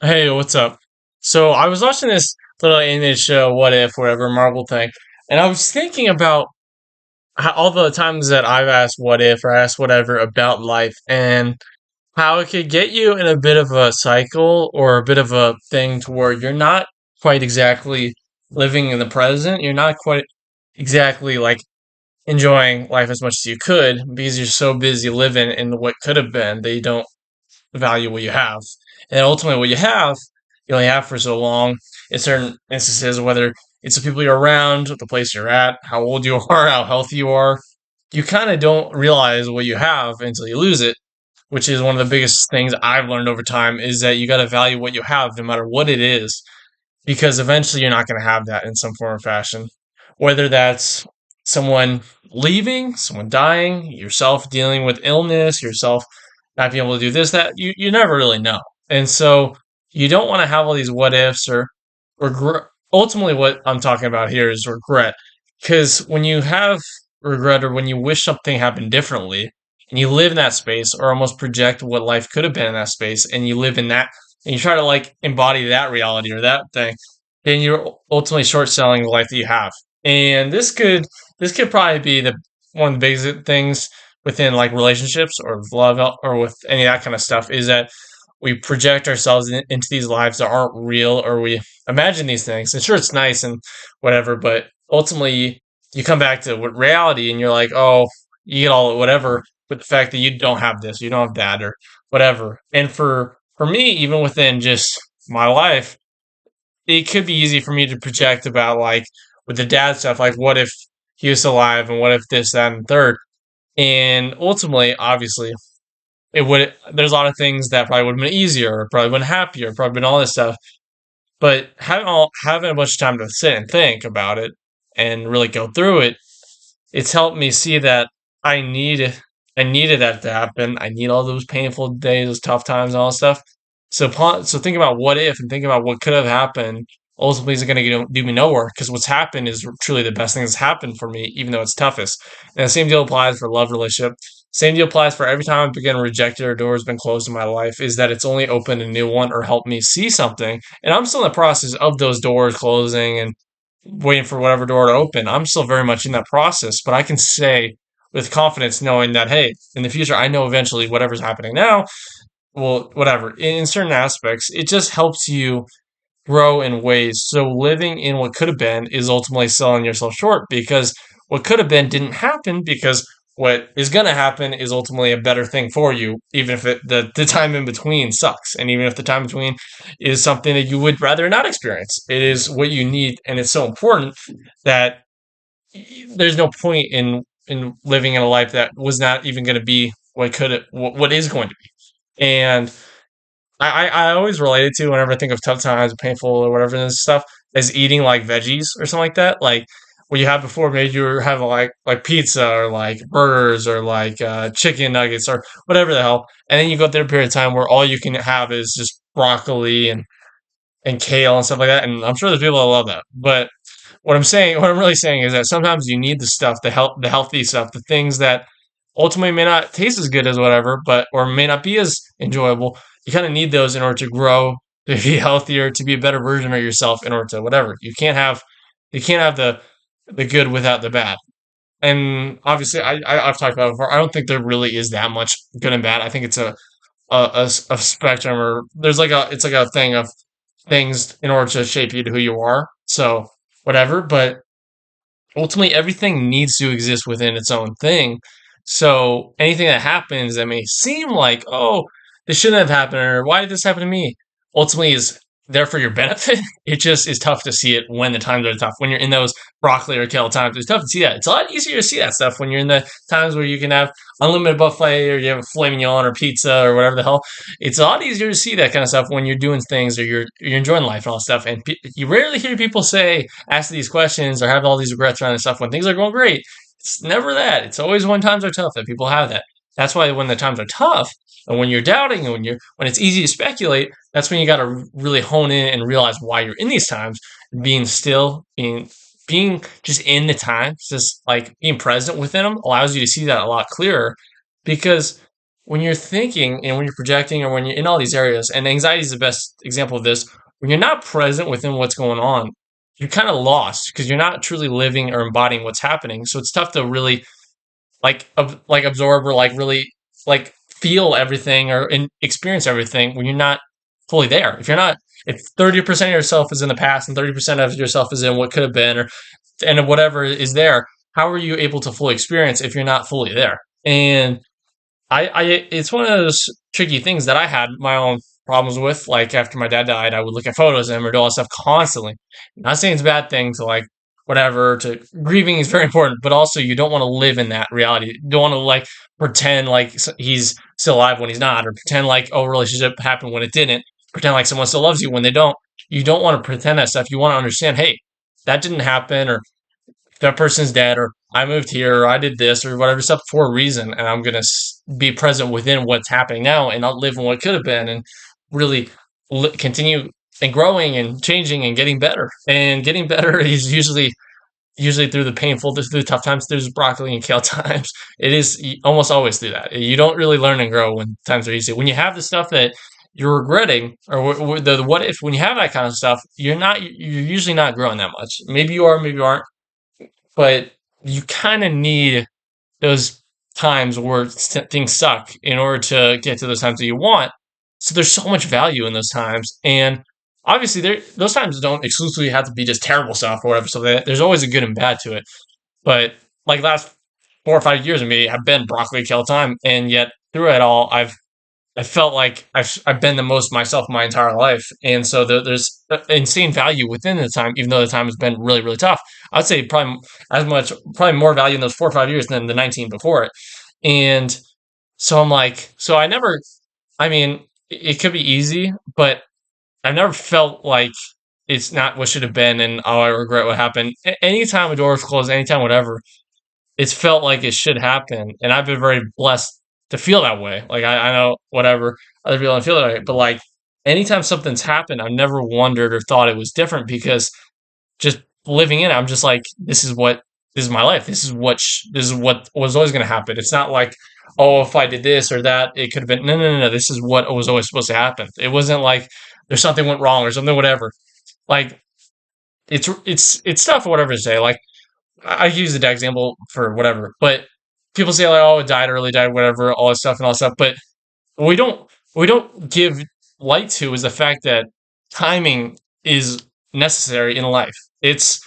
Hey, what's up? So I was watching this little animated show, What If, whatever, Marvel thing, and I was thinking about all the times that I've asked what if or asked whatever about life and how it could get you in a bit of a cycle or a bit of a thing to where you're not quite exactly living in the present. You're not quite exactly like enjoying life as much as you could because you're so busy living in what could have been that you don't value what you have. And ultimately, what you have, you only have for so long. In certain instances, whether it's the people you're around, the place you're at, how old you are, how healthy you are, you kind of don't realize what you have until you lose it, which is one of the biggest things I've learned over time is that you got to value what you have no matter what it is, because eventually you're not going to have that in some form or fashion. Whether that's someone leaving, someone dying, yourself dealing with illness, yourself not being able to do this, that, you never really know. And so you don't want to have all these what ifs or regret. Ultimately, what I'm talking about here is regret. Because when you have regret or when you wish something happened differently, and you live in that space or almost project what life could have been in that space, and you live in that and you try to like embody that reality or that thing, then you're ultimately short selling the life that you have. And this could probably be the one of the biggest things within like relationships or with love or with any of that kind of stuff is that we project ourselves into these lives that aren't real or we imagine these things. And sure, it's nice and whatever, but ultimately you come back to what reality and you're like, oh, you get all whatever with the fact that you don't have this, you don't have that, or whatever. And for me, even within just my life, it could be easy for me to project about like with the dad stuff, like what if he was alive and what if this, that, and third. And ultimately, obviously, it would there's a lot of things that probably would have been easier, or probably been happier, probably been all this stuff. But having a bunch of time to sit and think about it and really go through it, it's helped me see that I need I needed that to happen. I need all those painful days, those tough times, and all that stuff. So think about what if and think about what could have happened. Ultimately, is going to do me nowhere because what's happened is truly the best thing that's happened for me, even though it's toughest. And the same deal applies for love relationship. Same deal applies for every time I've been rejected or doors been closed in my life. Is that it's only opened a new one or helped me see something. And I'm still in the process of those doors closing and waiting for whatever door to open. I'm still very much in that process, but I can say with confidence, knowing that, hey, in the future, I know eventually whatever's happening now, well, whatever. In certain aspects, it just helps you grow in ways. So living in what could have been is ultimately selling yourself short because what could have been didn't happen because what is going to happen is ultimately a better thing for you, even if the time in between sucks. And even if the time between is something that you would rather not experience, it is what you need. And it's so important that there's no point in living in a life that was not even going to be what is going to be. And I always relate it to whenever I think of tough times, painful or whatever and stuff, is eating like veggies or something like that. Like what you had before, maybe you were having like pizza or like burgers or like chicken nuggets or whatever the hell, and then you go through a period of time where all you can have is just broccoli and kale and stuff like that. And I'm sure there's people that love that, but what I'm really saying is that sometimes you need the stuff, the healthy stuff, the things that ultimately may not taste as good as whatever, but or may not be as enjoyable. You kind of need those in order to grow, to be healthier, to be a better version of yourself. In order to whatever you can't have the good without the bad. And obviously, I've talked about it before. I don't think there really is that much good and bad. I think it's a spectrum, or there's like it's like a thing of things in order to shape you to who you are. So whatever, but ultimately everything needs to exist within its own thing. So anything that happens that may seem like, oh, this shouldn't have happened, or why did this happen to me? Ultimately is there for your benefit. It just is tough to see it when the times are tough. When you're in those broccoli or kale times, it's tough to see that. It's a lot easier to see that stuff when you're in the times where you can have unlimited buffet or you have a filet mignon or pizza or whatever the hell. It's a lot easier to see that kind of stuff when you're doing things or you're enjoying life and all that stuff. And you rarely hear people ask these questions or have all these regrets around and stuff when things are going great. It's never that. It's always when times are tough that people have that. That's why when the times are tough and when you're doubting and when it's easy to speculate, that's when you got to really hone in and realize why you're in these times. Being still, being just in the times, just like being present within them allows you to see that a lot clearer because when you're thinking and when you're projecting or when you're in all these areas, and anxiety is the best example of this, when you're not present within what's going on, you're kind of lost because you're not truly living or embodying what's happening. So it's tough to really like absorb or like really like feel everything or experience everything when you're not fully there. If you're not, if 30% of yourself is in the past and 30% of yourself is in what could have been, or and whatever is there, how are you able to fully experience if you're not fully there? And it's one of those tricky things that I had my own problems with. Like after my dad died, I would look at photos of him or do all that stuff constantly. Not saying it's a bad thing to like whatever. To grieving is very important, but also you don't want to live in that reality. You don't want to like pretend like he's still alive when he's not, or pretend like oh, a relationship happened when it didn't. Pretend like someone still loves you when they don't. You don't want to pretend that stuff. You want to understand, hey, that didn't happen, or that person's dead, or I moved here, or I did this, or whatever stuff for a reason, and I'm gonna be present within what's happening now, and not live in what could have been, and really continue and growing and changing and getting better. And getting better is usually through the painful, through the tough times, there's broccoli and kale times. It is almost always through that. You don't really learn and grow when times are easy. When you have the stuff that you're regretting, or the what if, when you have that kind of stuff, you're usually not growing that much. Maybe you are, maybe you aren't, but you kind of need those times where things suck in order to get to those times that you want. So there's so much value in those times, and obviously those times don't exclusively have to be just terrible stuff or whatever. So there's always a good and bad to it. But like last 4 or 5 years of me have been broccoli kale time, and yet through it all, I felt like I've been the most myself my entire life, and so there's insane value within the time, even though the time has been really really tough. I'd say probably more value in those 4 or 5 years than the 19 before it. And so I'm like, so I never, I mean, it could be easy, but I've never felt like it's not what should have been, and oh, I regret what happened. Anytime a door is closed, anytime whatever, it's felt like it should happen, and I've been very blessed to feel that way. Like I know whatever other people don't feel that way, but like anytime something's happened, I've never wondered or thought it was different because just living in it, I'm just like, this is my life. This is what was always going to happen. It's not like, oh, if I did this or that, it could have been. No, no, no, no. This is what was always supposed to happen. It wasn't like there's something went wrong or something, whatever. Like it's tough or whatever to say. Like I use the dad example for whatever, but people say like, oh, it died early, died whatever, all this stuff and all this stuff. But what we don't give light to is the fact that timing is necessary in life. It's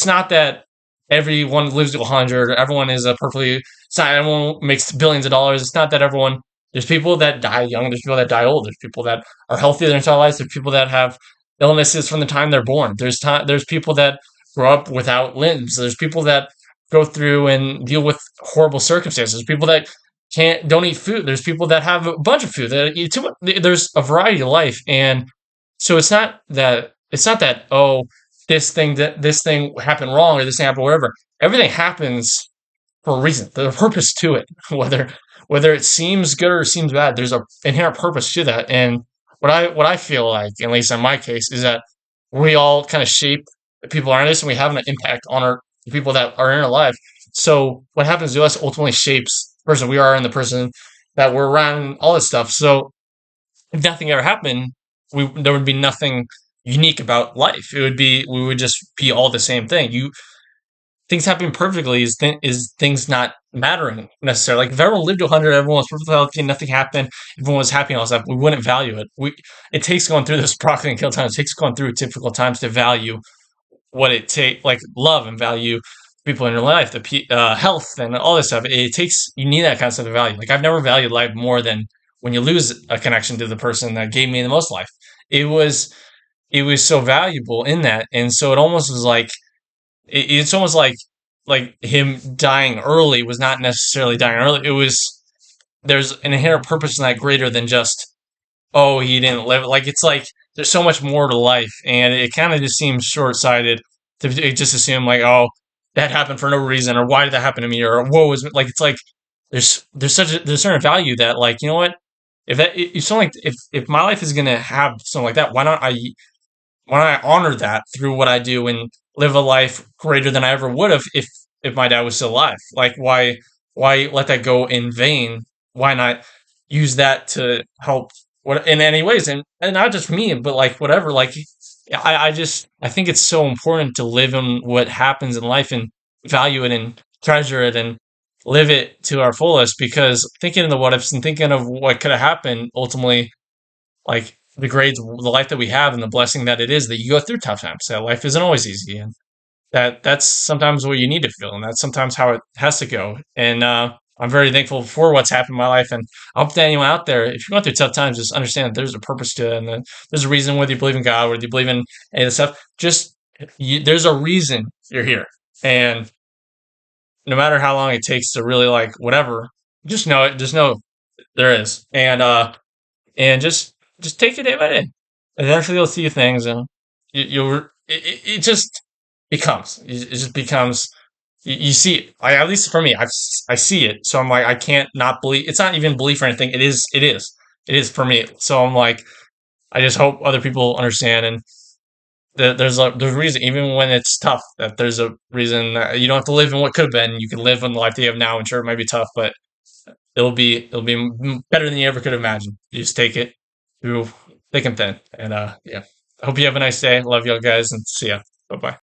not that everyone lives to 100 or everyone is a perfectly. It's not everyone makes billions of dollars. It's not that everyone. There's people that die young. There's people that die old. There's people that are healthy their entire lives. There's people that have illnesses from the time they're born. There's people that grow up without limbs. There's people that go through and deal with horrible circumstances. There's people that don't eat food. There's people that have a bunch of food that eat too much. There's a variety of life, and so it's not that oh, this thing happened wrong or this thing happened whatever. Everything happens for a reason. There's a purpose to it. Whether it seems good or seems bad, there's a inherent purpose to that. And what I feel like, at least in my case, is that we all kind of shape the people around us, and we have an impact on the people that are in our life. So what happens to us ultimately shapes the person we are and the person that we're around, and all this stuff. So if nothing ever happened, there would be nothing unique about life. We would just be all the same thing. Things happening perfectly is things not mattering necessarily. Like if everyone lived to 100, everyone was perfectly healthy, nothing happened, everyone was happy and all that stuff, we wouldn't value it. It takes going through this broccoli and kill times, it takes going through difficult times to value what it takes, like love and value people in your life, the health and all this stuff. It takes, you need that kind of stuff to value. Like I've never valued life more than when you lose a connection to the person that gave me the most life. It was it was so valuable in that, and so it almost was like it's almost like him dying early was not necessarily dying early. It was there's an inherent purpose in that greater than just oh he didn't live. Like it's like there's so much more to life, and it kind of just seems short sighted to just assume like oh that happened for no reason or why did that happen to me or what was like it's like there's certain value that like you know what if something like if my life is gonna have something like that why not I honor that through what I do and live a life greater than I ever would have if my dad was still alive? Like why let that go in vain? Why not? use that to help what in any ways, and not just for me, but like whatever. Like I think it's so important to live in what happens in life and value it and treasure it and live it to our fullest, because thinking of the what ifs and thinking of what could have happened ultimately, like the life that we have and the blessing that it is that you go through tough times, that life isn't always easy, and that's sometimes what you need to feel, and that's sometimes how it has to go. And I'm very thankful for what's happened in my life, and I hope that anyone out there, if you're going through tough times, just understand that there's a purpose to it, and that there's a reason, whether you believe in God, whether you believe in any of this stuff. Just there's a reason you're here, and no matter how long it takes to really like whatever, just know it. Just know there is, and just take it day by day. Eventually, you'll see things, and it just it just becomes you see it. At least for me, I see it. So I'm like, I can't not believe. It's not even belief or anything. It is for me. So I'm like, I just hope other people understand, and that there's a reason, even when it's tough, that there's a reason that you don't have to live in what could have been. You can live in the life that you have now, and sure, it might be tough, but it'll be better than you ever could have imagined. You just take it through thick and thin. And yeah, I hope you have a nice day. Love y'all guys, and see ya. Bye bye.